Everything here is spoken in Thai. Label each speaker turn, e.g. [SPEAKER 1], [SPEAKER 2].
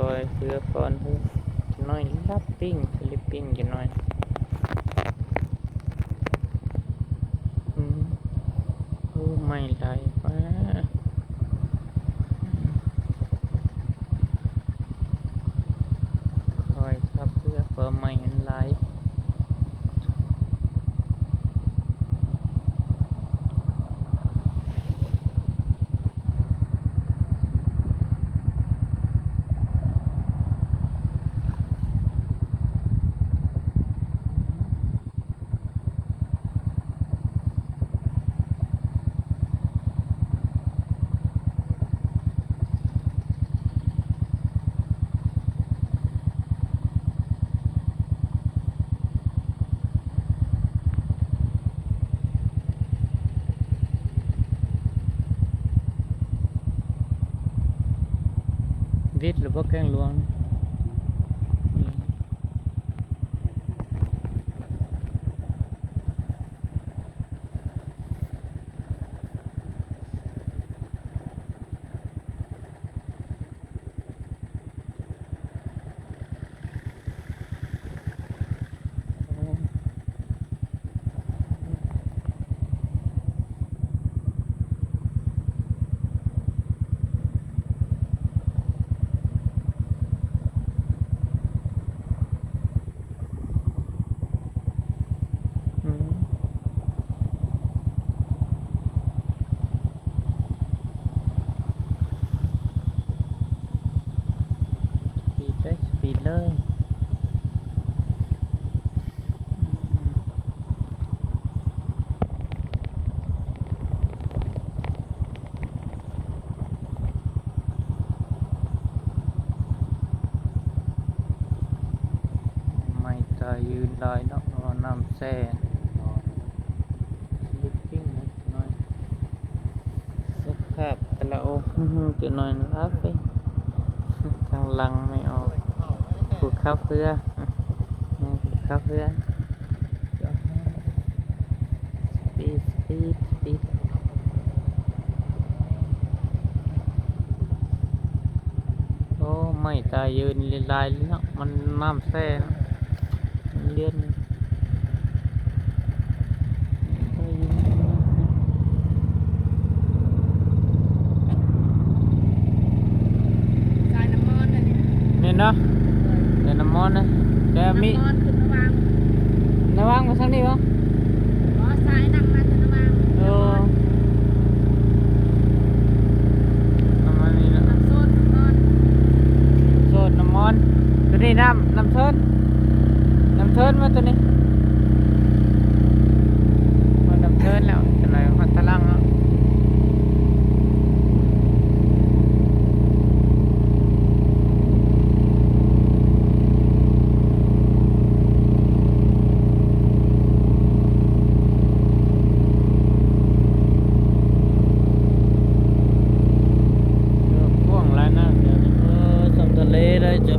[SPEAKER 1] คอยเสือก่อนจะน้อยรับปิ้งฟิลิปปินส์จะน้อยโอ้ไม่ไหลฟ้าคอยครับเพื่อเปิดไม่เห็นไหลวิทย์หรือว่าแกงหลวงปีดเลยไม่ตายยืนลอยเนาะน้ำแซ่ลิปปิ้งน้อยสภาพแต่ละโอ้จะน้อยรับไปทางลังไม่ออกผูกข้าวเพื่อผูกข้าวเพื่อสปีดโอ้ไม่ตายยืนลายเนาะมันน้ำแซ่เนาะเลื่อนนี่เนาะเดี๋ยวน้ำมันนะแต่มีระวังมาทางนี้วะ
[SPEAKER 2] ซ้ายนั่งมาจะระวัง
[SPEAKER 1] น้ำมันนี่นะ
[SPEAKER 2] โซน
[SPEAKER 1] น้ำมันตัวนี้น้ำเทินมาตัวนี้มันน้ำเทินแล้วจะไหนหัดตะลังเนาะพ่วงไรนะเดี๋ยวนี้สมทะเลได้จ้ะ